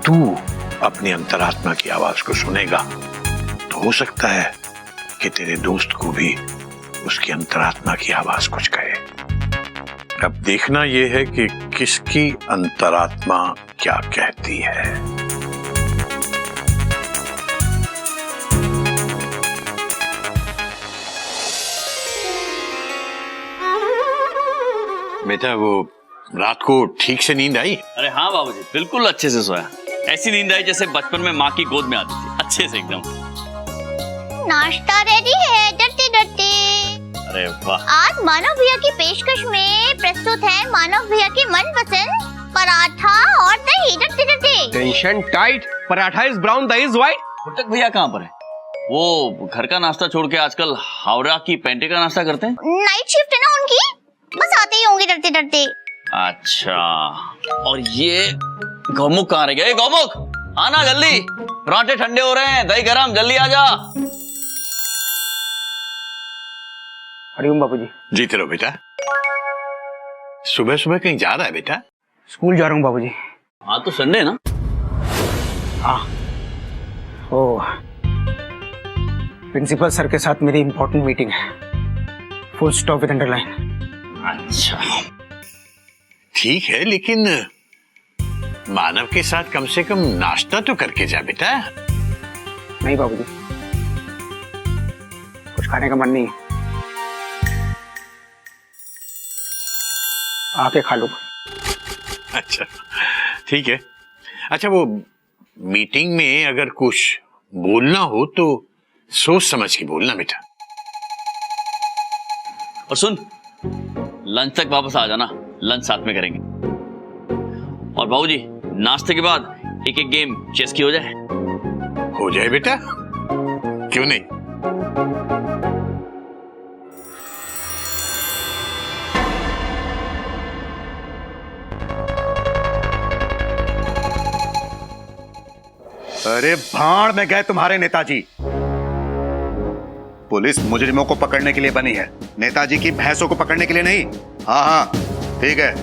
तू अपनी अंतरात्मा की आवाज को सुनेगा तो हो सकता है कि तेरे दोस्त को भी उसकी अंतरात्मा की आवाज कुछ कहे। अब देखना यह है कि किसकी अंतरात्मा क्या कहती है। बेटा वो रात को ठीक से नींद आई? अरे हाँ बाबूजी, बिल्कुल अच्छे से सोया। ऐसी नींद आई जैसे बचपन में माँ की गोद में आती थी, अच्छे से एकदम। नाश्ता रेडी है, डरते डरते। अरे वाह। आज मानव भैया की पेशकश में प्रस्तुत है मानव भैया की मनपसंद पराठा और दही। डरते डरते। Tension tight. Paratha is brown, दही इज व्हाइट। गुटक भैया कहाँ पर है? वो घर का नाश्ता छोड़ के आजकल हावड़ा की पेंटे का नाश्ता करते हैं। नाइट शिफ्ट है ना उनकी, बस आते ही होंगे डरते डरते। अच्छा, और ये गौमुख कहाँ रह गया? गौमुख आना जल्दी, पराठे ठंडे हो रहे हैं, दही गरम, जल्दी आ जा। हरिओम बापूजी। जीते रहो बेटा। सुबह सुबह कहीं जा रहा है बेटा? स्कूल जा रहा हूँ बापूजी। हाँ तो संडे ना। हाँ, ओ प्रिंसिपल सर के साथ मेरी इंपॉर्टेंट मीटिंग है। Full stop with underline. अच्छा ठीक है, लेकिन मानव के साथ कम से कम नाश्ता तो करके जा बेटा। नहीं बाबूजी, कुछ खाने का मन नहीं है, आके खा लो। अच्छा ठीक है। अच्छा वो मीटिंग में अगर कुछ बोलना हो तो सोच समझ के बोलना बेटा। और सुन, लंच तक वापस आ जाना, लंच साथ में करेंगे। और बाबूजी नाश्ते के बाद एक एक गेम चेस की हो जाए। हो जाए बेटा, क्यों नहीं। अरे भाड़ में गए तुम्हारे नेताजी। पुलिस मुजरिमों को पकड़ने के लिए बनी है, नेताजी की भैंसों को पकड़ने के लिए नहीं। हाँ हाँ ठीक है,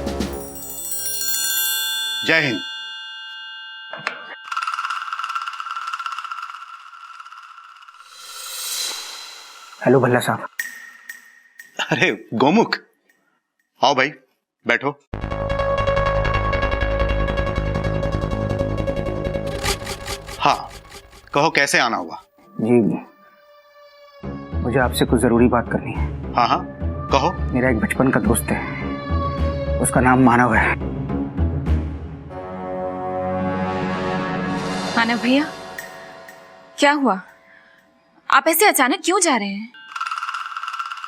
जय हिंद। हेलो भल्ला साहब। अरे गोमुख, आओ भाई बैठो। हाँ कहो कैसे आना हुआ? जी मुझे आपसे कुछ जरूरी बात करनी है। हाँ हाँ कहो। मेरा एक बचपन का दोस्त है, उसका नाम मानव है। मानव भैया, क्या हुआ? आप ऐसे अचानक क्यों जा रहे हैं?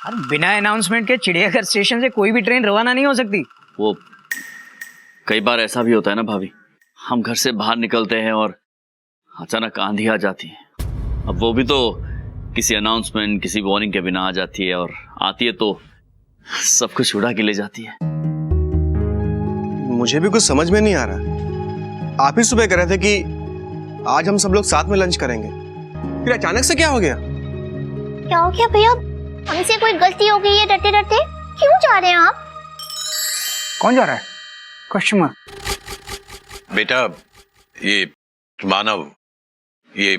अरे बिना अनाउंसमेंट के चिड़ियाघर स्टेशन से कोई भी ट्रेन रवाना नहीं हो सकती। वो कई बार ऐसा भी होता है ना भाभी, हम घर से बाहर निकलते हैं और अचानक आंधी आ जाती है। अब वो भी तो किसी अनाउंसमेंट, किसी वार्निंग के बिना आ जाती है, और आती है तो सब कुछ उड़ा के ले जाती है। मुझे भी कुछ समझ में नहीं आ रहा। आप ही सुबह कह रहे थे कि आज हम सब लोग साथ में लंच करेंगे, फिर अचानक से क्या हो गया? क्या हो गया भैया? हमसे कोई गलती हो गई है? डरते डरते क्यों जा रहे हैं आप? कौन जा रहा है? Question mark. बेटा ये मानव ये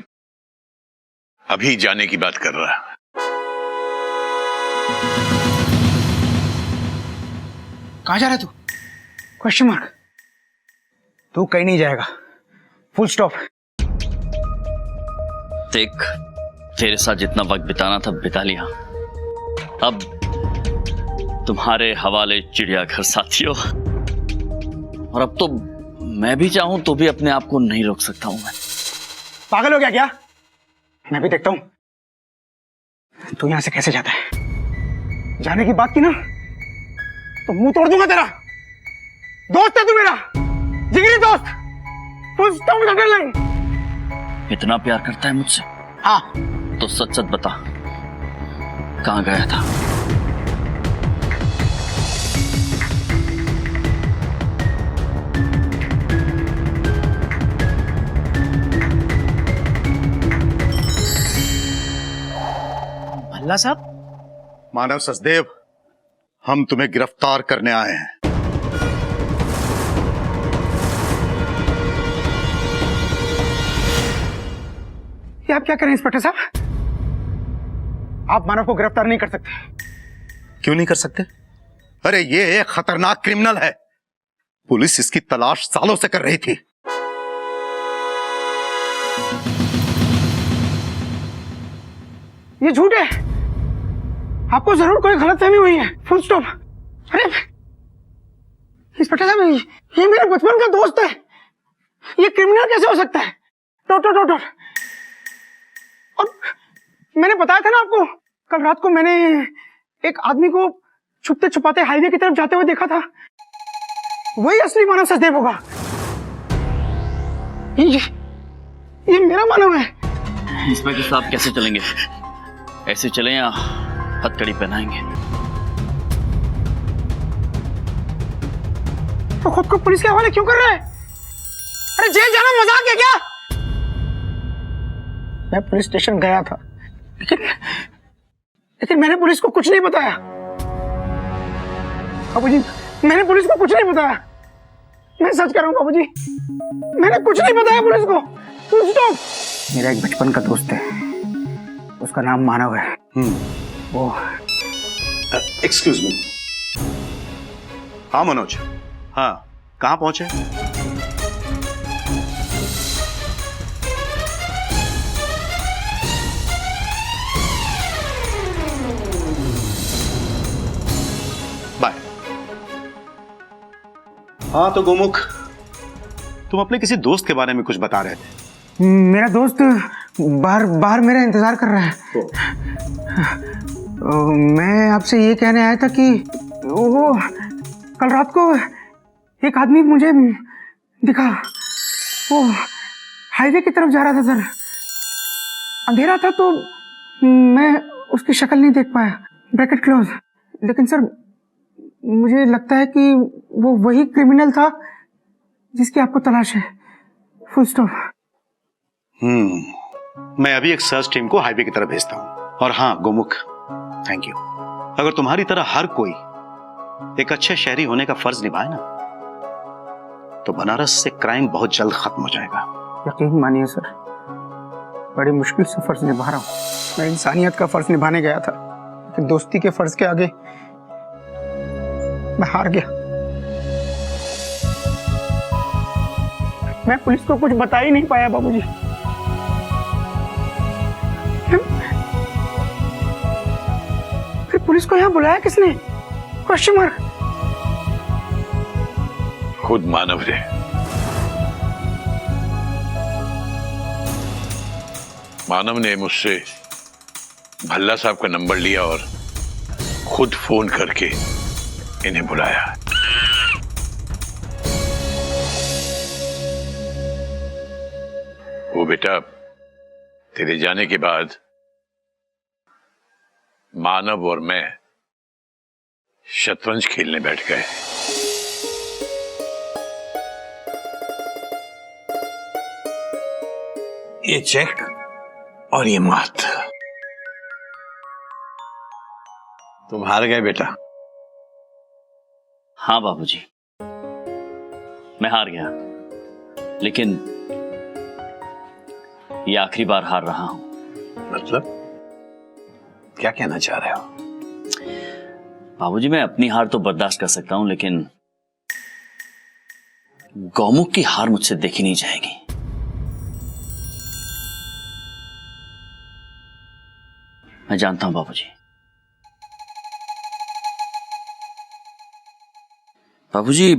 अभी जाने की बात कर रहा है। कहाँ जा रहा है तू? Question mark. तू कहीं नहीं जाएगा, फुल स्टॉप। देख, तेरे साथ जितना वक्त बिताना था बिता लिया, अब तुम्हारे हवाले चिड़ियाघर साथियों। और अब तो मैं भी चाहूं तो भी अपने आप को नहीं रोक सकता हूं मैं। पागल हो गया क्या? मैं भी देखता हूं तू यहां से कैसे जाता है। जाने की बात की ना तो मुंह तोड़ दूंगा तेरा। दोस्त है तू मेरा, जिगरी दोस्त। Full stop with underline. इतना प्यार करता है मुझसे? हाँ। तो सच सच बता, कहां गया था? भल्ला साहब। मानव सचदेव, हम तुम्हें गिरफ्तार करने आए हैं। आप क्या करें इंस्पेक्टर साहब? आप मानव को गिरफ्तार नहीं कर सकते। क्यों नहीं कर सकते? अरे ये एक खतरनाक क्रिमिनल है, पुलिस इसकी तलाश सालों से कर रही थी। ये झूठ है, आपको जरूर कोई गलतफहमी हुई है। Full stop. अरे इंस्पेक्टर साहब, ये मेरे बचपन का दोस्त है, ये क्रिमिनल कैसे हो सकता है? डॉक्टर और मैंने बताया था ना आपको, कल रात को मैंने एक आदमी को छुपते छुपाते हाईवे की तरफ जाते हुए देखा था। वही असली मानव सचदेव होगा। ये मेरा मानव है। इंस्पेक्टर साहब कैसे चलेंगे? ऐसे चलें या हथकड़ी पहनाएंगे? तो खुद को पुलिस के हवाले क्यों कर रहा है? अरे जेल जाना मजाक है क्या? मैं पुलिस स्टेशन गया था, लेकिन मैंने पुलिस को कुछ नहीं बताया। बाबूजी, मैंने पुलिस को कुछ नहीं बताया। मैं सच कह रहा हूँ बाबूजी, मैंने कुछ नहीं बताया पुलिस को। Full stop. मेरा एक बचपन का दोस्त है, उसका नाम मानव है। वो एक्सक्यूज मी। हाँ मनोज, हाँ कहाँ पहुंचे? बाय। हाँ तो गोमुख, तुम अपने किसी दोस्त के बारे में कुछ बता रहे थे। मेरा दोस्त बाहर मेरा इंतजार कर रहा है। मैं आपसे ये कहने आया था कि वो कल रात को एक आदमी मुझे दिखा, वो हाईवे की तरफ जा रहा था सर। अंधेरा था तो मैं उसकी शक्ल नहीं देख पाया, ब्रैकेट क्लोज। लेकिन सर मुझे लगता है कि वो वही क्रिमिनल था जिसकी आपको तलाश है। Full stop. मैं अभी एक सर्च टीम को हाईवे की तरफ भेजता हूं। और हाँ गोमुख, थैंक यू। अगर तुम्हारी तरह हर कोई एक अच्छे शहरी होने का फर्ज निभाए ना, तो बनारस से क्राइम बहुत जल्द खत्म हो जाएगा। यकीन मानिए सर, बड़ी मुश्किल से फर्ज निभा रहा हूँ। मैं इंसानियत का फर्ज निभाने गया था, लेकिन दोस्ती के फर्ज के आगे मैं हार गया। मैं पुलिस को कुछ बता ही नहीं पाया बाबूजी। फिर पुलिस को यहाँ बुलाया किसने? Question mark. खुद मानव रे। मानव ने मुझसे भल्ला साहब का नंबर लिया और खुद फोन करके इन्हें बुलाया। वो बेटा, तेरे जाने के बाद मानव और मैं शतरंज खेलने बैठ गए। ये चेक और ये मात। तुम हार गए बेटा। हाँ बाबूजी, मैं हार गया, लेकिन ये आखिरी बार हार रहा हूं। मतलब क्या कहना चाह रहे हो? बाबूजी, मैं अपनी हार तो बर्दाश्त कर सकता हूं, लेकिन गौमुख की हार मुझसे देखी नहीं जाएगी। मैं जानता हूं बाबूजी। बाबूजी,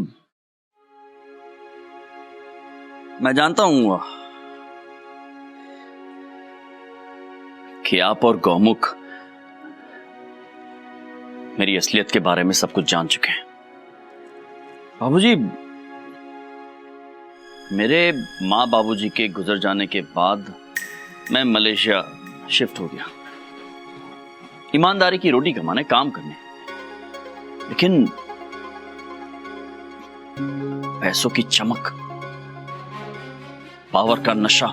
मैं जानता हूं कि आप और गौमुख मेरी असलियत के बारे में सब कुछ जान चुके हैं। बाबूजी, मेरे माँ बाबूजी के गुजर जाने के बाद मैं मलेशिया शिफ्ट हो गया, ईमानदारी की रोटी कमाने, काम करने। लेकिन पैसों की चमक, पावर का नशा,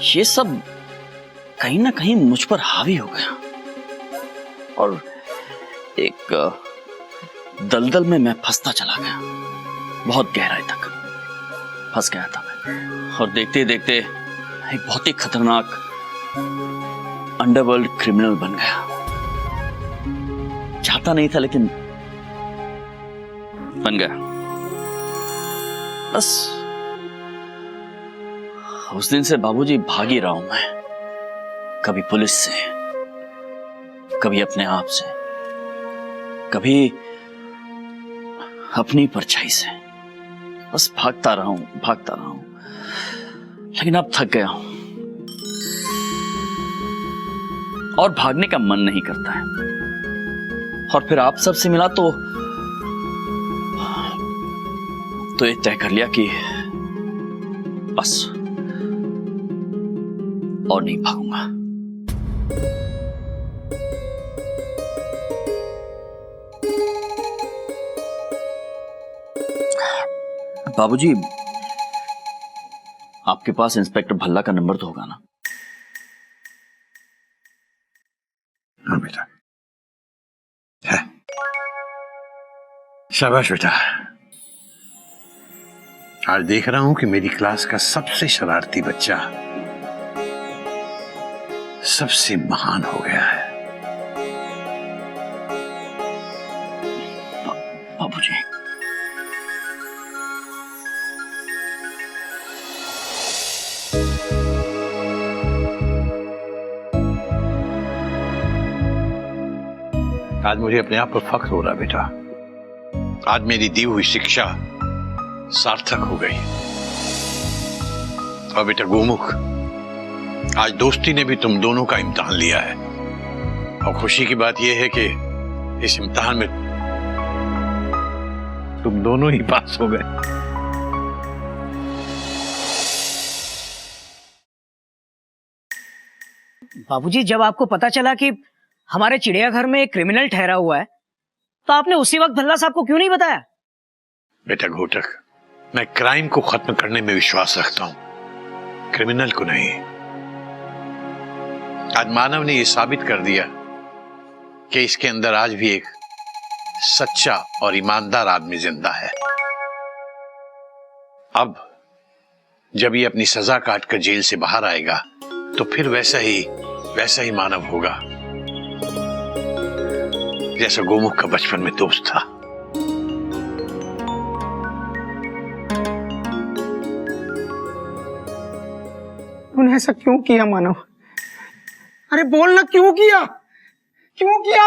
ये सब कहीं ना कहीं मुझ पर हावी हो गया और एक दलदल में मैं फंसता चला गया। बहुत गहराई तक फंस गया था मैं, और देखते देखते एक बहुत ही खतरनाक अंडरवर्ल्ड क्रिमिनल बन गया। चाहता नहीं था लेकिन बन गया। बस उस दिन से बाबूजी भाग ही रहा हूं मैं, कभी पुलिस से, कभी अपने आप से, कभी अपनी परछाई से। बस भागता रहा हूं, लेकिन अब थक गया हूं और भागने का मन नहीं करता है। और फिर आप सबसे मिला तो ये तय कर लिया कि बस और नहीं भागूंगा। बाबूजी, आपके पास इंस्पेक्टर भल्ला का नंबर तो होगा ना? हाँ बेटा, है। शाबाश बेटा। आज देख रहा हूं कि मेरी क्लास का सबसे शरारती बच्चा सबसे महान हो गया है। बाबूजी, आज मुझे अपने आप पर फख्र हो रहा बेटा। आज मेरी दी हुई शिक्षा सार्थक हो गई। और बेटा गोमुख, आज दोस्ती ने भी तुम दोनों का इम्तिहान लिया है। और खुशी की बात यह है कि इस इम्तिहान में तुम दोनों ही पास हो गए। बाबूजी, जब आपको पता चला कि हमारे चिड़ियाघर में एक क्रिमिनल ठहरा हुआ है, तो आपने उसी वक्त भल्ला साहब को क्यों नहीं बताया? बेटा घोटक, मैं क्राइम को खत्म करने में विश्वास रखता हूं, क्रिमिनल को नहीं। आज मानव ने यह साबित कर दिया कि इसके अंदर आज भी एक सच्चा और ईमानदार आदमी जिंदा है। अब जब ये अपनी सजा काटकर जेल से बाहर आएगा तो फिर वैसा ही मानव होगा जैसा गोमुख का बचपन में दोस्त था। तूने ऐसा क्यों किया मानव? अरे बोलना, क्यों किया?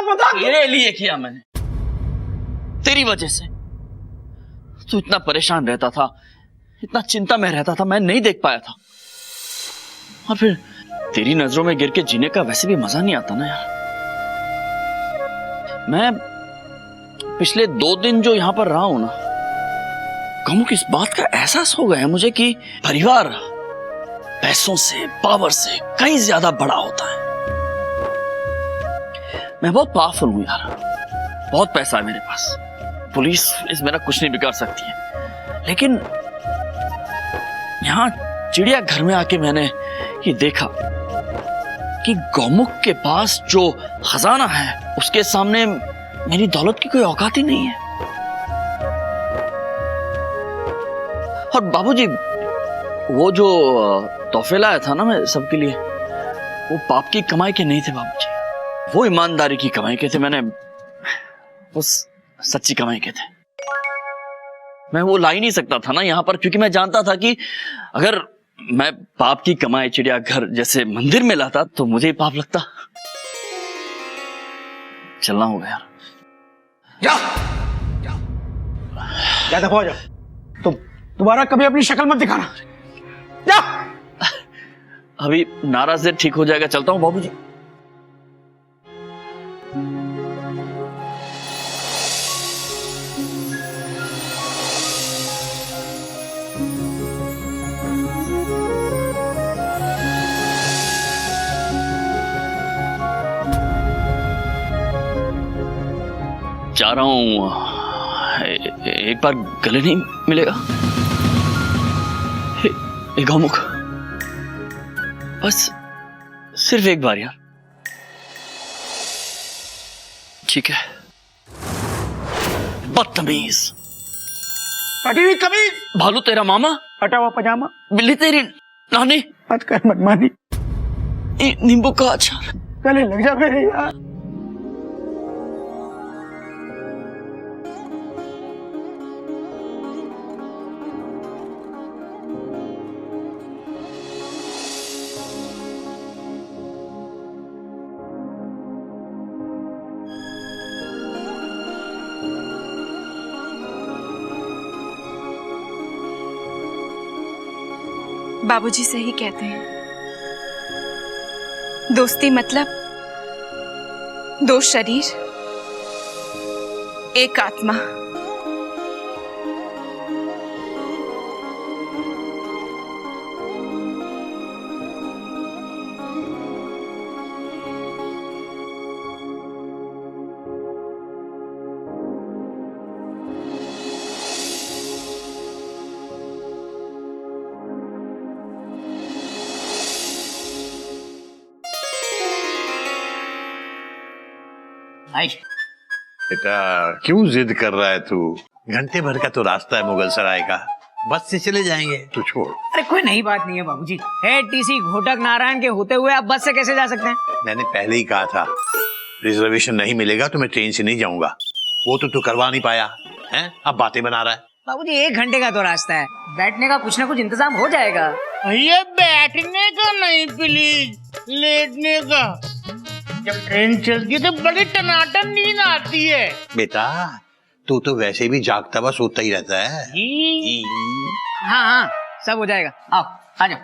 बता। तेरे लिए किया मैंने, तेरी वजह से। तू इतना परेशान रहता था, इतना चिंता में रहता था, मैं नहीं देख पाया था। और फिर तेरी नजरों में गिर के जीने का वैसे भी मजा नहीं आता ना यार। मैं पिछले 2 दिन जो यहां पर रहा हूं ना, कहूं कि इस बात का एहसास हो गया है मुझे कि परिवार पैसों से, पावर से कहीं ज्यादा बड़ा होता है। मैं बहुत पावरफुल हूं यार, बहुत पैसा है मेरे पास, पुलिस इस मेरा कुछ नहीं बिगाड़ सकती है। लेकिन यहां चिड़ियाघर में आके मैंने ये देखा कि गौमुख के पास जो खजाना है उसके सामने मेरी दौलत की कोई औकात ही नहीं है। और बाबूजी, वो जो तोहफे लाया था ना मैं सबके लिए, वो पाप की कमाई के नहीं थे बाबूजी, वो ईमानदारी की कमाई के थे। मैंने उस सच्ची कमाई के थे। मैं वो ला ही नहीं सकता था ना यहाँ पर, क्योंकि मैं जानता था कि अगर मैं पाप की कमाई चिड़ियाघर जैसे मंदिर में लाता तो मुझे ही पाप लगता। चलना होगा यार। जा दफा हो जा। तुम दोबारा कभी अपनी शक्ल मत दिखाना। जा। अभी नाराज से ठीक हो जाएगा, चलता हूं बाबूजी। जा रहा हूं, एक बार गले नहीं मिलेगा? गौमुख, बस सिर्फ एक बार यार। ठीक है। बदतमीज, हटी हुई कमीज, भालू तेरा मामा, हटा हुआ पजामा, बिल्ली तेरी नानी, मत कर मनमानी, नींबू का अचार। गले लग जा मेरे यार। बाबूजी सही कहते हैं, दोस्ती मतलब दो शरीर एक आत्मा। बेटा क्यों जिद कर रहा है तू? घंटे भर का तो रास्ता है मुगल सराय का, बस से चले जाएंगे। तू छोड़। अरे कोई नई बात नहीं है बाबूजी। हेड टीसी घोटक नारायण के होते हुए आप बस से कैसे जा सकते हैं? मैंने पहले ही कहा था रिजर्वेशन नहीं मिलेगा तो मैं ट्रेन से नहीं जाऊंगा। वो तो तू करवा नहीं पाया है, अब बातें बना रहा है। बाबूजी 1 घंटे का तो रास्ता है, बैठने का कुछ ना कुछ इंतजाम हो जाएगा। भैया बैठने का नहीं प्लीज, लेटने का। जब ट्रेन चलती है तो बड़ी टनाटन नींद आती है। बेटा तू तो वैसे भी जागता हुआ सोता ही रहता है। हाँ हाँ सब हो जाएगा, आओ आ जाओ।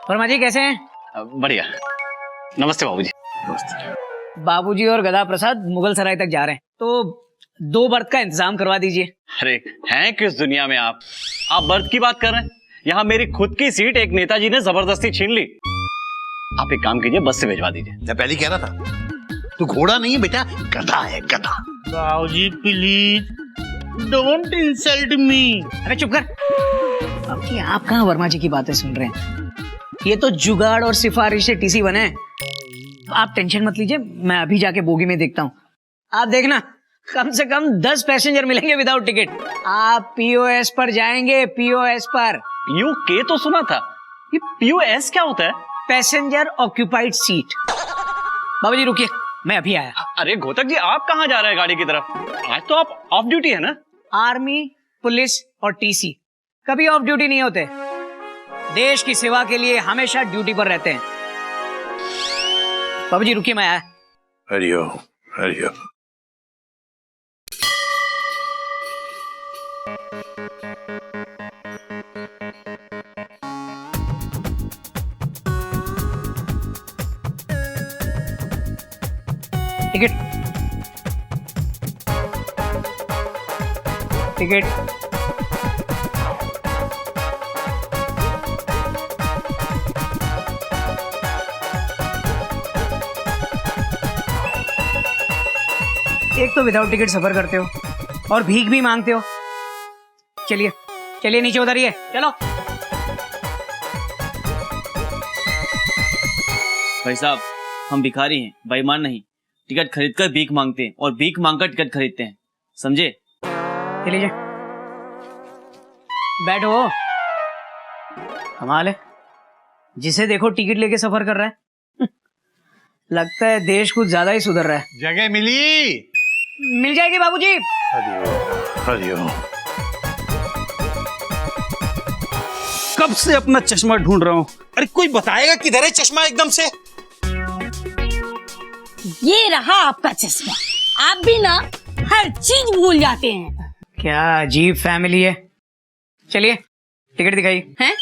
वर्मा जी कैसे हैं? बढ़िया। नमस्ते बाबूजी। नमस्ते। बाबूजी और गदा प्रसाद मुगल सराय तक जा रहे हैं, तो 2 बर्थ का इंतजाम करवा दीजिए। अरे हैं किस दुनिया में आप बर्थ की बात कर रहे हैं? यहाँ मेरी खुद की सीट एक नेताजी ने जबरदस्ती छीन ली। आप एक काम कीजिए, बस से भिजवा दीजिए। मैं पहले कह रहा था तू घोड़ा नहीं है बेटा, गधा है गधा। बाबूजी प्लीज डोंट इंसल्ट मी। अरे चुप कर। बाबूजी आप कहाँ वर्मा जी की बातें सुन रहे हैं? ये तो जुगाड़ और सिफारिश से टीसी बने हैं। आप टेंशन मत लीजिए, मैं अभी जाके बोगी में देखता हूँ। आप देखना कम से कम 10 पैसेंजर मिलेंगे विदाउट टिकट। आप पीओएस पर जाएंगे, पीओएस पर। पीओके तो सुना था, ये पीओएस क्या होता है? Passenger occupied seat. बाबूजी रुकिए, मैं अभी आया। अरे घोटक जी आप कहाँ जा रहे हैं गाड़ी की तरफ? आज तो आप ऑफ ड्यूटी है ना? आर्मी, पुलिस और टीसी कभी ऑफ ड्यूटी नहीं होते। देश की सेवा के लिए हमेशा ड्यूटी पर रहते हैं। बाबूजी रुकिए, मैं आया। हरिओम हरिओम। Ticket ticket. एक तो विदाउट टिकट सफर करते हो और भीख भी मांगते हो। चलिए चलिए नीचे उतरिए, चलो। भाई साहब हम भिखारी हैं, बेईमान नहीं। टिकट खरीदकर भीख मांगते हैं और भीख मांगकर टिकट खरीदते हैं, समझे? चलिए बैठो। कमाल है, जिसे देखो टिकट लेके सफर कर रहा है। लगता है देश कुछ ज्यादा ही सुधर रहा है। जगह मिली? मिल जाएगी बाबूजी। हरिओम। कब से अपना चश्मा ढूंढ रहा हूँ। अरे कोई बताएगा किधर है चश्मा एकदम से? ये रहा आपका चश्मा। आप भी ना हर चीज भूल जाते हैं। क्या अजीब फैमिली है। चलिए टिकट दिखाइए। हैं?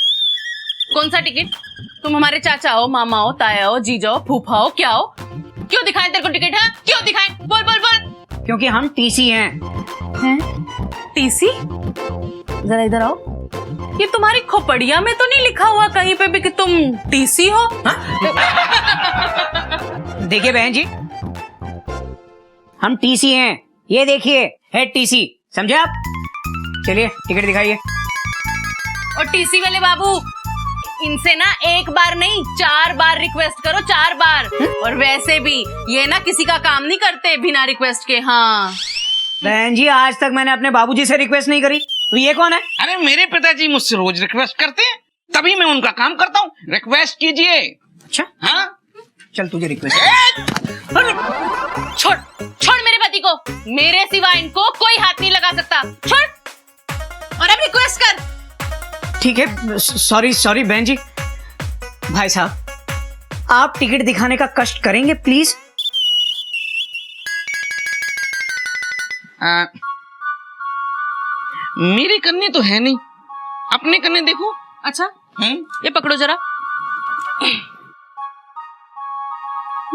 कौन सा टिकट? तुम हमारे चाचा हो, मामा हो, ताया हो, जीजा हो, फूफा हो, क्या हो? क्यों दिखाएं तेरे को टिकट? है क्यों दिखाएं? बोल बोल बोल। क्योंकि हम टीसी हैं। हैं? टीसी? जरा इधर आओ। ये तुम्हारी खोपड़िया में तो नहीं लिखा हुआ कहीं पे भी कि तुम टीसी हो? देखिए बहन जी, हम टीसी हैं। ये देखिए हेड टीसी, समझे आप? चलिए टिकट दिखाइए। और टीसी वाले बाबू, इनसे ना एक बार नहीं 4 बार रिक्वेस्ट करो, 4 बार। और वैसे भी ये ना किसी का काम नहीं करते बिना रिक्वेस्ट के। हाँ बहन जी, आज तक मैंने अपने बाबूजी से रिक्वेस्ट नहीं करी। तो ये कौन है? अरे मेरे पिताजी मुझसे रोज रिक्वेस्ट करते हैं, तभी मैं उनका काम करता हूँ। रिक्वेस्ट कीजिए। अच्छा हाँ चल तुझे रिक्वेस्ट। छोड़ छोड़ मेरे पति को, मेरे सिवा इनको कोई हाथ नहीं लगा सकता। छोड़ और अब रिक्वेस्ट कर। ठीक है, सॉरी बहन जी। भाई साहब आप टिकट दिखाने का कष्ट करेंगे प्लीज? मेरे कन्ने तो है नहीं, अपने कन्ने देखो। अच्छा ये पकड़ो जरा।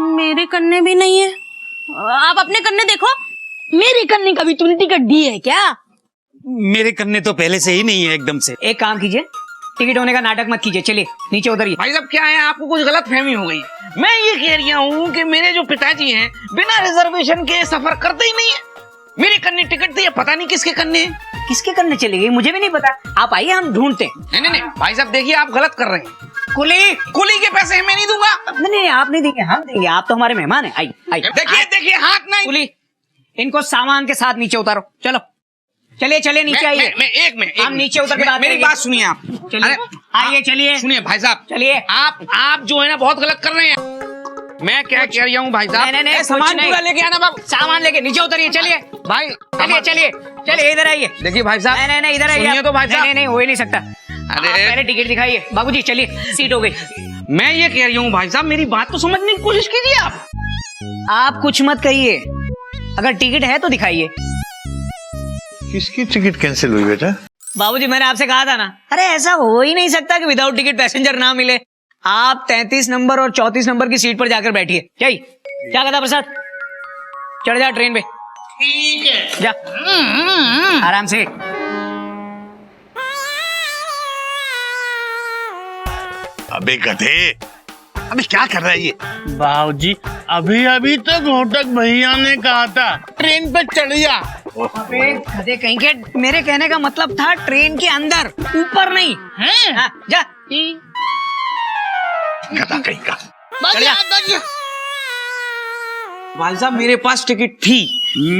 मेरे कन्ने भी नहीं है, आप अपने कन्ने देखो। मेरे कन्ने का भी तूने टिकट दी है क्या? मेरे कन्ने तो पहले से ही नहीं है एकदम से। एक काम कीजिए, टिकट होने का नाटक मत कीजिए, चलिए नीचे उतरिए। भाई साहब क्या है, आपको कुछ गलत फहमी हो गई। मैं ये कह रही हूँ कि मेरे जो पिताजी हैं बिना रिजर्वेशन के सफर करते ही नहीं है। मेरे कन्ने टिकट थे, पता नहीं किसके कन्ने हैं। किसके कन्ने चले गए मुझे भी नहीं पता, आप आइए हम ढूंढते हैं। नहीं भाई साहब देखिए, आप गलत कर रहे हैं। कुली के पैसे मैं नहीं दूंगा। नहीं आप नहीं देंगे, हम देंगे, आप तो हमारे मेहमान हैं। आइए देखिए हाथ नहीं। कुली इनको सामान के साथ नीचे उतारो, चलो चलिए नीचे आइए। हम नीचे उतर के मेरी बात सुनिए आप। चलिए आइए, चलिए सुनिए भाई साहब, चलिए। आप जो है ना बहुत गलत कर रहे हैं। मैं क्या कह रही हूँ भाई साहब, नहीं, सामान पूरा लेके आना बाबू। सामान लेके नीचे उतरिए, चलिए भाई चलिए इधर आइए। देखिए भाई साहब, नहीं इधर आइए। सुनिए तो भाई साहब। नहीं हो ही नहीं सकता। अरे पहले टिकट दिखाइए बाबूजी, चलिए सीट हो गई। मैं ये कह रही हूँ भाई साहब, मेरी बात तो समझने की कोशिश कीजिए आप। आप कुछ मत कहिए, अगर टिकट है तो दिखाइए। किसकी टिकट कैंसिल हुई बेटा? बाबूजी मैंने आपसे कहा था ना, अरे ऐसा हो ही नहीं सकता कि विदाउट टिकट पैसेंजर ना मिले। आप 33 नंबर और 34 नंबर की सीट पर जाकर बैठिए। क्या कहता प्रसाद, चढ़ जा ट्रेन पे। ठीक है, जा आराम से। अबे गधे, अबे क्या कर रहा है ये? बाबूजी अभी तो घोटक भैया ने कहा था ट्रेन पे चढ़ जा। अबे गधे कहीं के, मेरे कहने का मतलब था ट्रेन के अंदर, ऊपर नहीं। हाँ, जा। गधा कहीं का। भाई साहब मेरे पास टिकट थी,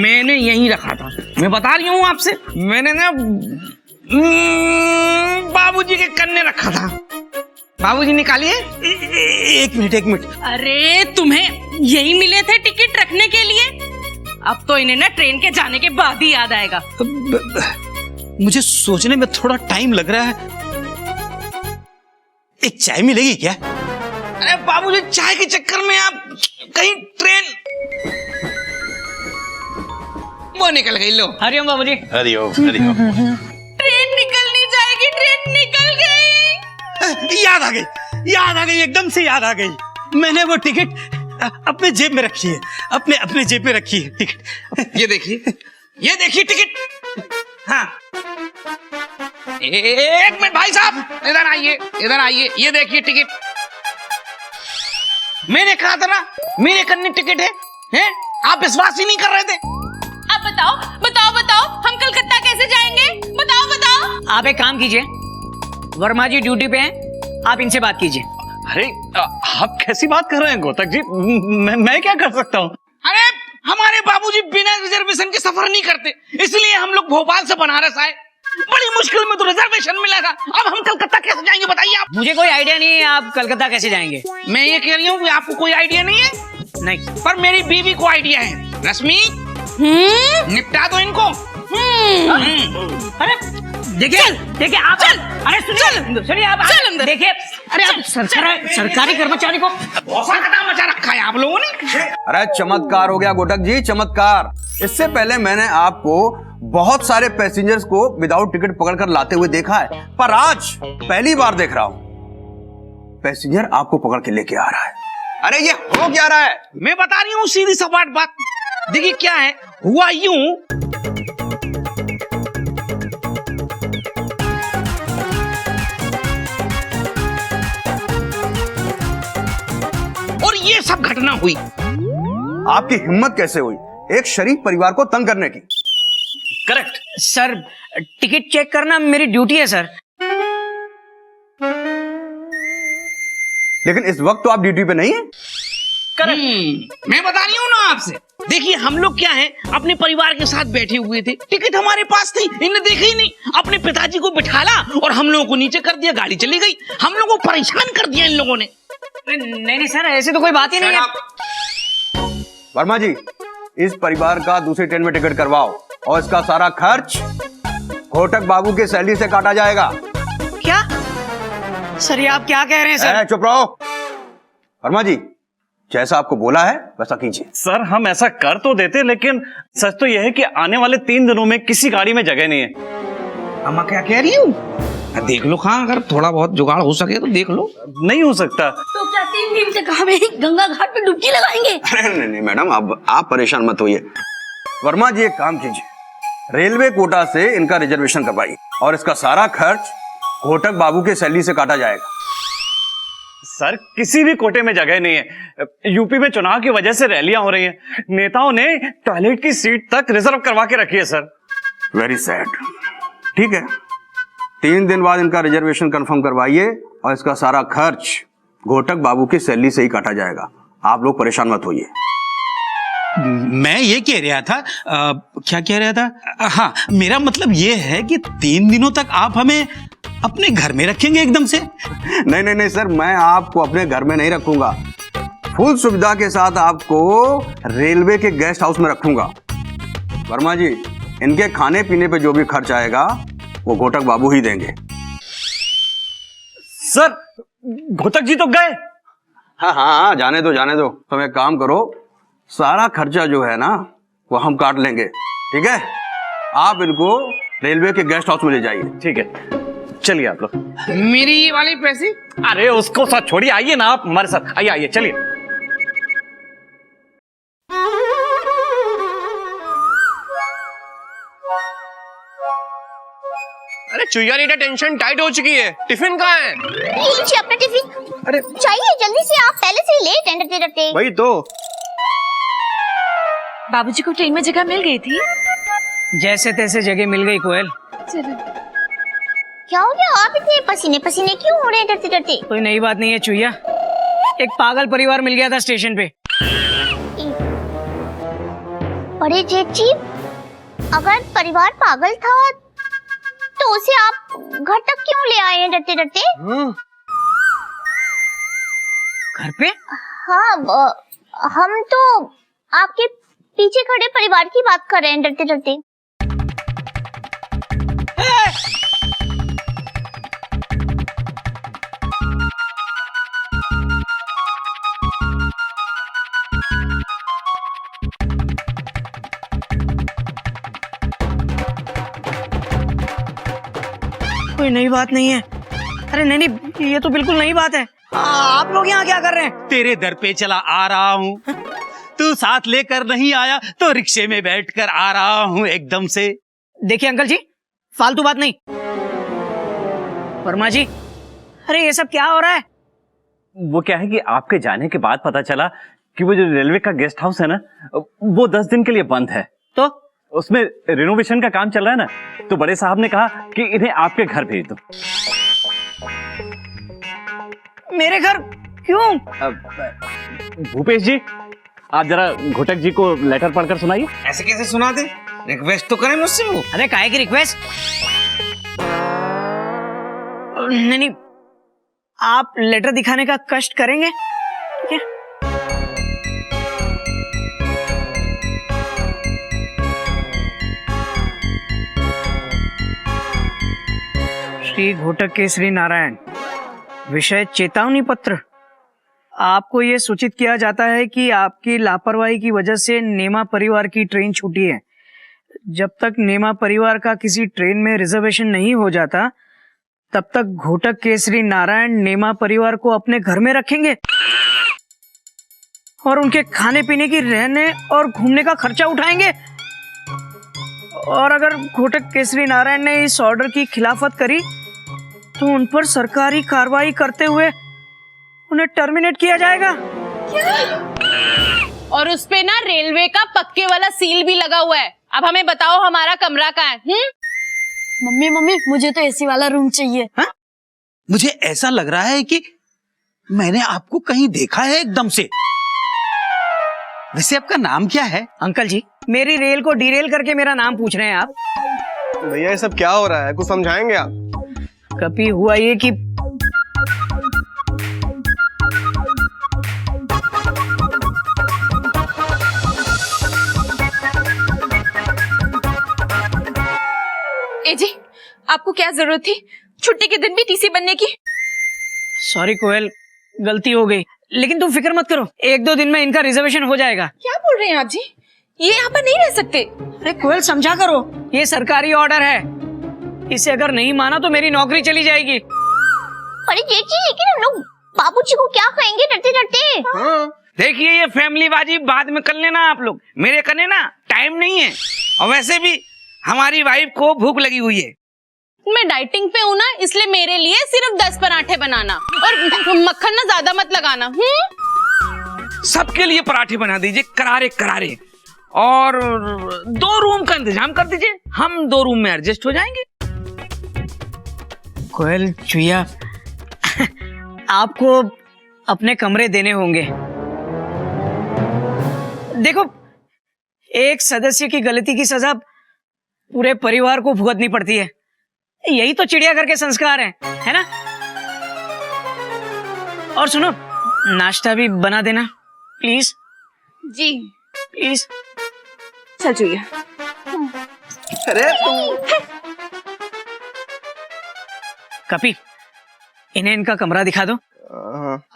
मैंने यहीं रखा था। मैं बता रही हूँ आपसे, मैंने ना बाबूजी के कन्ने रखा था। बाबूजी निकालिए। एक मिनट। अरे तुम्हें यही मिले थे टिकट रखने के लिए? अब तो इन्हें ना ट्रेन के जाने के बाद ही याद आएगा। मुझे सोचने में थोड़ा टाइम लग रहा है। एक चाय मिलेगी क्या? अरे बाबूजी चाय के चक्कर में आप कहीं ट्रेन वो निकल गई। लो हरिओम बाबूजी। हरिओम। ट्रेन निकलनी जाएगी, ट्रेन निकल गई। याद आ गई, एकदम से याद आ गई। मैंने वो टिकट अपने जेब में रखी है, अपने जेब में रखी है टिकट। ये देखिए टिकट। हाँ एक मिनट भाई साहब, इधर आइए। ये देखिए टिकट। मैंने कहा था ना मेरे कन्ने टिकट है? आप विश्वास ही नहीं कर रहे थे। अब बताओ हम कलकत्ता कैसे जाएंगे? बताओ। आप एक काम कीजिए, वर्मा जी ड्यूटी पे हैं, आप इनसे बात कीजिए। अरे आप कैसी बात कर रहे हैं गोतक जी? मैं क्या कर सकता हूँ? अरे हमारे बाबूजी बिना रिजर्वेशन के सफर नहीं करते, इसलिए हम लोग भोपाल से बनारस आए। बड़ी मुश्किल में तो रिजर्वेशन मिला था। अब हम कलकत्ता कैसे जाएंगे बताइए आप। मुझे कोई आइडिया नहीं है आप कलकत्ता कैसे जाएंगे। मैं ये कह रही हूँ कि आपको कोई आइडिया नहीं है? नहीं, पर मेरी बीवी को आइडिया है। रश्मि निपटा दो इनको। अरे देखिए आप चल। अरे सुनिए आप चल अंदर। देखिए अरे आप सरकारी कर्मचारी को बहुत कदम मचा रखा है आप लोगों ने। अरे चमत्कार हो गया गोटक जी, चमत्कार। इससे पहले मैंने आपको बहुत सारे पैसेंजर्स को विदाउट टिकट पकड़कर लाते हुए देखा है, पर आज पहली बार देख रहा हूं पैसेंजर आपको पकड़ के लेके आ रहा है। अरे ये हो क्या रहा है? मैं बता रही हूँ सीधी सपाट बात। देखिए क्या है, हुआ यूं और ये सब घटना हुई। आपकी हिम्मत कैसे हुई एक शरीफ परिवार को तंग करने की? करेक्ट सर, टिकट चेक करना मेरी ड्यूटी है सर। लेकिन इस वक्त तो आप ड्यूटी पे नहीं है। मैं बता रही हूँ ना आपसे, देखिए हम लोग क्या है, अपने परिवार के साथ बैठे हुए थे, टिकट हमारे पास थी, इन्हें देखा ही नहीं, अपने पिताजी को बिठाला और हम लोगों को नीचे कर दिया, गाड़ी चली गई। हम लोगों को परेशान कर दिया इन लोगों ने। नहीं सर, ऐसी तो कोई बात ही नहीं है। वर्मा जी, इस परिवार का दूसरी ट्रेन में टिकट करवाओ और इसका सारा खर्च घोटक बाबू के सैलरी से काटा जाएगा। क्या सर, ये आप क्या कह रहे हैं सर? चुप रहो। वर्मा जी, जैसा आपको बोला है वैसा कीजिए। सर हम ऐसा कर तो देते, लेकिन सच तो यह है कि आने वाले 3 दिनों में किसी गाड़ी में जगह नहीं है। अम्मा क्या कह रही हूँ? देख लो, हाँ अगर थोड़ा बहुत जुगाड़ हो सके तो देख लो। नहीं हो सकता। तो क्या 3 दिन से कहा गंगा घाट पे डुबकी लगाएंगे? अरे नहीं मैडम, अब आप परेशान मत होइए। वर्मा जी एक काम कीजिए, रेलवे कोटा से इनका रिजर्वेशन करवाइए और इसका सारा खर्च घोटक बाबू के सैलरी से काटा जाएगा। सर किसी भी कोटे में जगह नहीं है। यूपी में चुनाव की वजह से रैलियां हो रही हैं, नेताओं ने टॉयलेट की सीट तक रिजर्व करवा के रखी है सर। Very sad. ठीक है, 3 दिन बाद इनका रिजर्वेशन कंफर्म करवाइए और इसका सारा खर्च घोटक बाबू की सैलरी से ही काटा जाएगा। आप लोग परेशान मत होइए। मैं ये कह रहा था, क्या कह रहा था, हाँ मेरा मतलब ये है कि 3 दिनों तक आप हमें अपने घर में रखेंगे एकदम से? नहीं सर, मैं आपको अपने घर में नहीं रखूंगा, फुल सुविधा के साथ आपको रेलवे के गेस्ट हाउस में रखूंगा। वर्मा जी, इनके खाने पीने पे जो भी खर्च आएगा वो घोटक बाबू ही देंगे। सर घोटक जी तो गए। हाँ, जाने दो। तुम एक काम करो, सारा खर्चा जो है ना वो हम काट लेंगे, ठीक है? आप इनको रेलवे के गेस्ट हाउस में ले जाइए। ठीक है, चलिए आप लोग। मेरी ये वाले पैसे? अरे उसको साथ छोड़िए, आइए ना आप हमारे साथ, आइए चलिए। अरे चुईया रीटा, टेंशन टाइट हो चुकी है, टिफिन कहाँ है? ये लीजिए अपना टिफिन। अरे चाहिए जल्दी से, आप पहले से ही लेट हैं डरते। वही तो। बाबूजी को ट्रेन में जगह मिल गई थी? जैसे तैसे जगह मिल गई कोयल। चलो। क्या हो गया, आप इतने पसीने क्यों हो रहे हैं डरते? कोई नई बात नहीं है चुईया, एक पागल परिवार मिल गया था स्टेशन पे। बड़े जेठ जी, अगर परिवार पागल था तो उसे आप घर तक क्यों ले आए हैं डरते? घर पे? हाँ, हम तो आपके पीछे खड़े परिवार की बात कर रहे हैं डरते। कोई नई बात नहीं है। अरे नहीं, ये तो बिल्कुल नई बात है। आप लोग यहाँ क्या कर रहे हैं? तेरे दर पे चला आ रहा हूँ, तू साथ लेकर नहीं आया तो रिक्शे में बैठकर आ रहा हूँ एकदम से। देखिए अंकल जी, फालतू बात नहीं। वर्मा जी, अरे ये सब क्या हो रहा है? वो क्या है कि आपके जाने के बाद पता चला कि वो जो रेलवे का गेस्ट हाउस है ना, वो 10 दिन के लिए बंद है। तो उसमें रिनोवेशन का काम चल रहा है ना, तो बड़े साहब ने कहा कि इन्हें आपके घर भेज दो। मेरे घर क्यों? भूपेश जी, आप जरा घोटक जी को लेटर पढ़कर सुनाइए। ऐसे कैसे सुना दे? रिक्वेस्ट तो करें मुझसे वो। अरे काहे की रिक्वेस्ट? नहीं, आप लेटर दिखाने का कष्ट करेंगे? ठीक है। श्री घोटक केसरी नारायण, विषय चेतावनी पत्र। आपको यह सूचित किया जाता है कि आपकी लापरवाही की वजह से नेमा परिवार की ट्रेन छूटी है। जब तक नेमा परिवार का किसी ट्रेन में रिजर्वेशन नहीं हो जाता, तब तक घोटक केसरी नारायण नेमा परिवार को अपने घर में रखेंगे और उनके खाने पीने की, रहने और घूमने का खर्चा उठाएंगे। और अगर घोटक केसरी नारायण ने इस ऑर्डर की खिलाफत करी तो उन पर सरकारी कार्रवाई करते हुए उन्हें टर्मिनेट किया जाएगा। और उस पे ना रेलवे का पक्के वाला सील भी लगा हुआ है। अब हमें बताओ हमारा कमरा कहाँ है? मम्मी मुझे तो एसी वाला रूम चाहिए। हा? मुझे ऐसा लग रहा है कि मैंने आपको कहीं देखा है एकदम से। वैसे आपका नाम क्या है? अंकल जी, मेरी रेल को डीरेल करके मेरा नाम पूछ रहे हैं आप? भैया ये सब क्या हो रहा है, कुछ समझाएंगे आप? कभी हुआ ये कि ए जी, आपको क्या जरूरत थी छुट्टी के दिन भी टीसी बनने की? सॉरी कोयल, गलती हो गई, लेकिन तुम फिक्र मत करो, 1-2 दिन में इनका रिजर्वेशन हो जाएगा। क्या बोल रहे हैं आप जी? ये यहाँ पर नहीं रह सकते। अरे कोयल समझा करो, ये सरकारी ऑर्डर है, इसे अगर नहीं माना तो मेरी नौकरी चली जाएगी। अरे जेठी, लेकिन हम लोग बाबूजी को क्या कहेंगे डरते डरते? देखिए, ये फैमिली बाजी बाद में कर लेना आप लोग, मेरे करने ना टाइम नहीं है। और वैसे भी हमारी वाइफ को भूख लगी हुई है। मैं डाइटिंग पे हूँ ना, इसलिए मेरे लिए सिर्फ 10 पराठे बनाना और मक्खन ना ज्यादा मत लगाना। सबके लिए पराठे बना दीजिए, करारे करारे, और 2 रूम का इंतजाम कर दीजिए, हम 2 रूम में एडजस्ट हो जाएंगे। कोयल चुया, आपको अपने कमरे देने होंगे। देखो, एक सदस्य की गलती की सजा पूरे परिवार को भुगतनी पड़ती है, यही तो चिड़ियाघर के संस्कार हैं, है ना? और सुनो, नाश्ता भी बना देना प्लीज। Ji please. चल चुइए। अरे कपी, इन्हें इनका कमरा दिखा दो।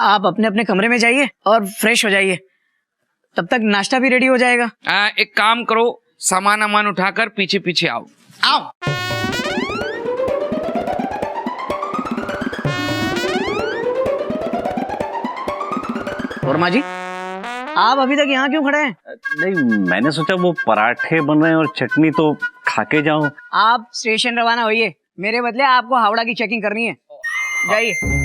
आप अपने अपने कमरे में जाइए और फ्रेश हो जाइए, तब तक नाश्ता भी रेडी हो जाएगा। एक काम करो, सामान अमान उठाकर पीछे पीछे आओ। आओ। वर्मा जी, आप अभी तक यहाँ क्यों खड़े हैं? नहीं, मैंने सोचा वो पराठे बन रहे हैं और चटनी तो खा के जाऊं। आप स्टेशन रवाना होइए, मेरे बदले आपको हावड़ा की चेकिंग करनी है, जाइए।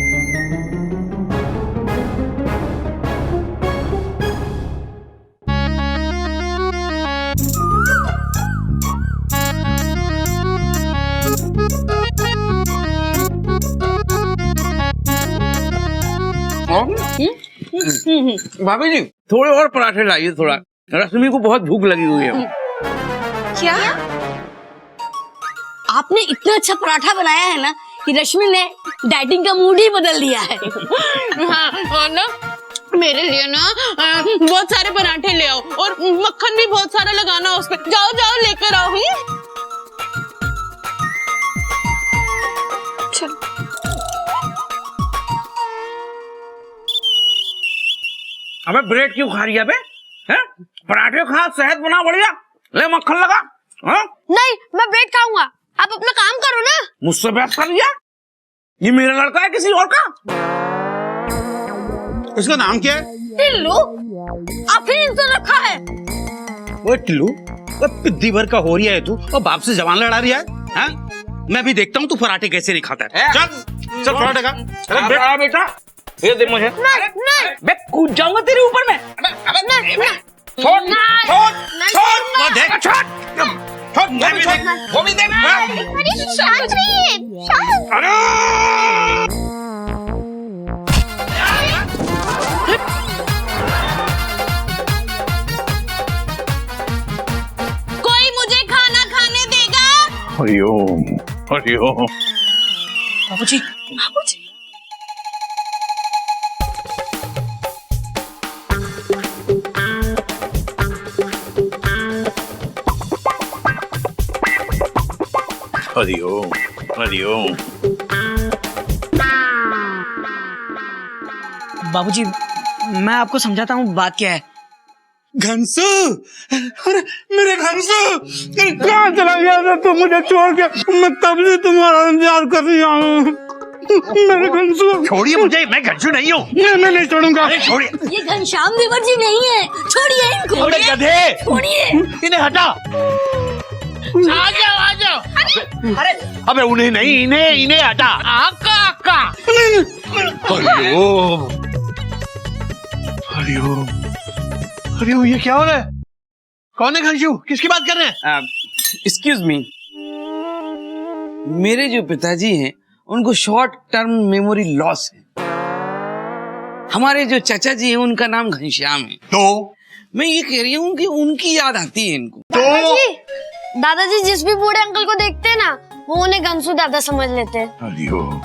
भाभी जी, थोड़े और पराठे लाइए, थोड़ा, रश्मि को बहुत भूख लगी हुई है। क्या? आपने इतना अच्छा पराठा बनाया है ना कि रश्मि ने डाइटिंग का मूड ही बदल दिया है। हाँ, और ना मेरे लिए ना बहुत सारे पराठे ले आओ और मक्खन भी बहुत सारा लगाना उस पे। जाओ जाओ लेकर आओ। चल। अबे ब्रेड क्यों खा रही है? हैं? पराठे खा, सेहत बना, बढ़िया, ले मक्खन लगा। हाँ? नहीं, मैं ब्रेड खाऊंगा, आप अपना काम करो ना। मुझसे बहस कर लिया? ये मेरा लड़का है किसी और का? इसका नाम क्या है? टिल्लू, आप ही इनसे रखा है। वो टिल्लू, वो पिद्दी भर का हो रही है तू, और बाप से जवान लड़ा रही है? हाँ? मैं भी देखता हूँ तू पराठे कैसे नहीं खाता है। चल चल पराठे खा। अरे बेटा, ये दे मुझे। नहीं, मैं कूद जाऊंगा तेरे ऊपर में। छोड़, वो देख, छोड़, वो भी देना। अरे शांत रहिए, शांत। अरे कोई मुझे खाना खाने देगा? हरिओम हरिओम। बाबूजी, बाबूजी, हरिओम हरिओम। बाबूजी, मैं आपको समझाता हूँ बात क्या है। घंसू, अरे मेरे घंसू, कहाँ चला गया था तू मुझे छोड़ के? मैं तब से तुम्हारा इंतजार कर रही हूँ। मेरे घंसू, छोड़िए मुझे, मैं घंसू नहीं हूँ। मैं नहीं छोड़ूंगा। छोड़िए। ये घनश्याम देवर जी नहीं है, छोड़िए इनको। गधे, छोड़िए इन्हें हटा। आ जाओ, आ जाओ। अरे अबे उन्हें नहीं, इन्हें हटा। आका आका। हरिओम हरिओम हरिओम। ये क्या हो रहा है? कौन है घंसू? किसकी बात कर रहे हैं? एक्सक्यूज मी, मेरे जो पिताजी हैं उनको शॉर्ट टर्म मेमोरी लॉस है। हमारे जो चाचा जी हैं उनका नाम घनश्याम है। तो मैं ये कह रही हूँ कि उनकी याद आती है इनको। दादाजी जिस भी बूढ़े अंकल को देखते हैं ना, वो उन्हें गंसू दादा समझ लेते हैं। हरिओम।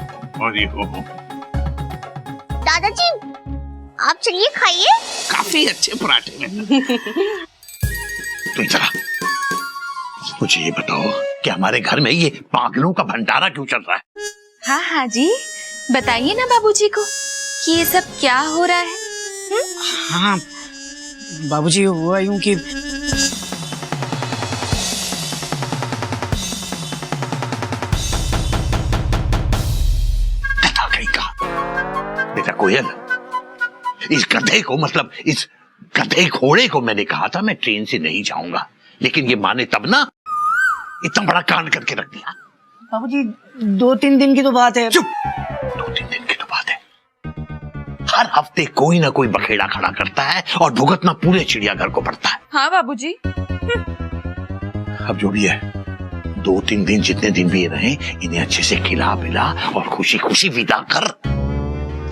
दादाजी आप चलिए खाइए। काफी अच्छे पराठे में। तुम जरा मुझे ये बताओ कि हमारे घर में ये पागलों का भंडारा क्यों चल रहा है? हाँ हाँ जी, बताइए ना बाबूजी को कि ये सब क्या हो रहा है। हाँ बाबूजी, हुआ यूं कि बेटा कोयल, इस गधे को, मतलब इस गधे घोड़े को मैंने कहा था मैं ट्रेन से नहीं जाऊंगा, लेकिन ये माने तब ना, इतना बड़ा कांड करके रख दिया। बाबूजी 2-3 दिन की तो बात है। चुप, 2-3 दिन की तो बात है। हर हफ्ते कोई ना कोई बखेड़ा खड़ा करता है और भुगतना पूरे चिड़ियाघर को पड़ता है। हाँ बाबूजी। अब जो भी है, 2-3 दिन जितने दिन भी ये रहे, इन्हें अच्छे से खिला पिला और खुशी खुशी विदा कर,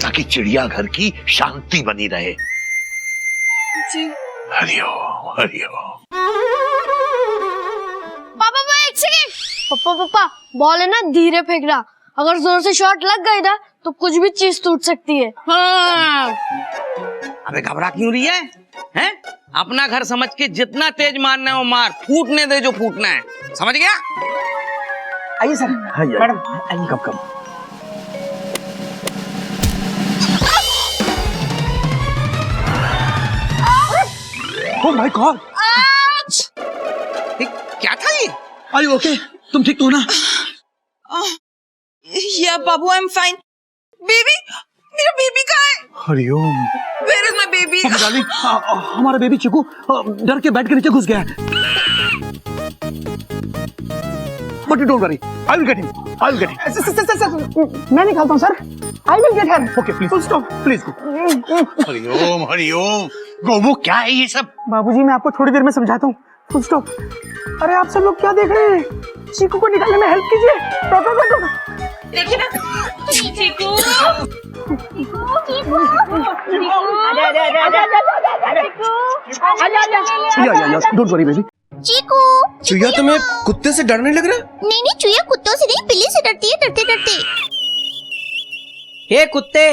ताकि चिड़ियाघर की शांति बनी रहे। जी। हरिओम हरिओम। पापा एक सेकंड। पापा बॉल है ना धीरे फेंकना, अगर जोर से शॉट लग गई ना तो कुछ भी चीज टूट सकती है। हाँ। अबे घबरा क्यों रही है? हैं? अपना घर समझ के जितना तेज मारना है वो मार, फूटने दे जो फूटना है, समझ गया? आइए सर। मैडम आइए। कम ओह माय गॉड, क्या था ये? Are you okay? तुम ठीक तो ना? या बाबू आई एम फाइन। बेबी, मेरा बेबी कहाँ है? Hariom. Where is my baby? Darling, हमारा बेबी चिकू डर के बेड के नीचे घुस गया है। But you don't worry, I will get him. Sir, मैं निकालता हूँ sir. I will get her. Okay please stop, please go. Hariom Hariom. गोमुख क्या है ये सब? बाबूजी मैं आपको थोड़ी देर में समझाता हूँ। Full stop. अरे आप सब लोग क्या देख रहे हैं? चीकू को निकालने में हेल्प कीजिए। देखिए ना, Chiku. Don't worry baby. Chiku. चुया तुम्हें कुत्ते से डरने लग रहा है? नहीं चुया कुत्तों से नहीं, बिल्ली से डरती है, डरते। हे कुत्ते,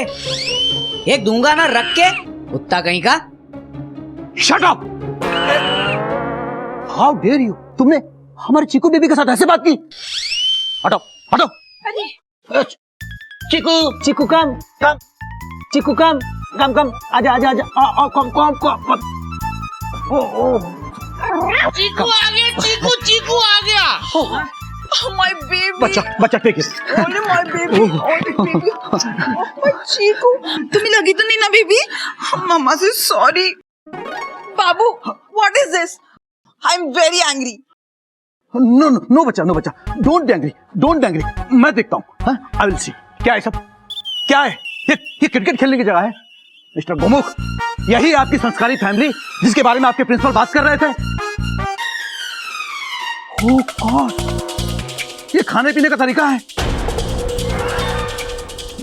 एक दूंगा ना रख के, कुत्ता कहीं का। Shut up! How dare you! तुमने हमारे चीकू बेबी के साथ ऐसे बात की? हटो हटो। चीकू कम। चीकू कम। आजा। कम। चीकू आ गया। My baby. बच्चा take it. Only my baby. Chiku, तुम्हें लगी तो नहीं ना बेबी? मम्मा से सॉरी। बाबू, what is this? I am very angry. No बच्चा, डोंट एंग्री। मैं देखता हूँ। I will see. क्या है सब? क्या है ये क्रिकेट खेलने की जगह है? मिस्टर गोमुख, यही आपकी संस्कारी फैमिली जिसके बारे में आपके प्रिंसिपल बात कर रहे थे? ओह गॉड, ये खाने पीने का तरीका है।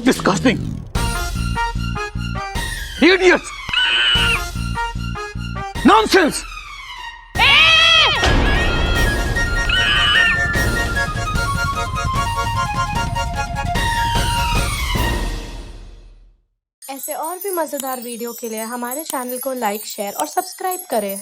डिस्गस्टिंग। इडियट्स। नॉनसेंस। ऐसे और भी मजेदार वीडियो के लिए हमारे चैनल को लाइक, शेयर और सब्सक्राइब करें।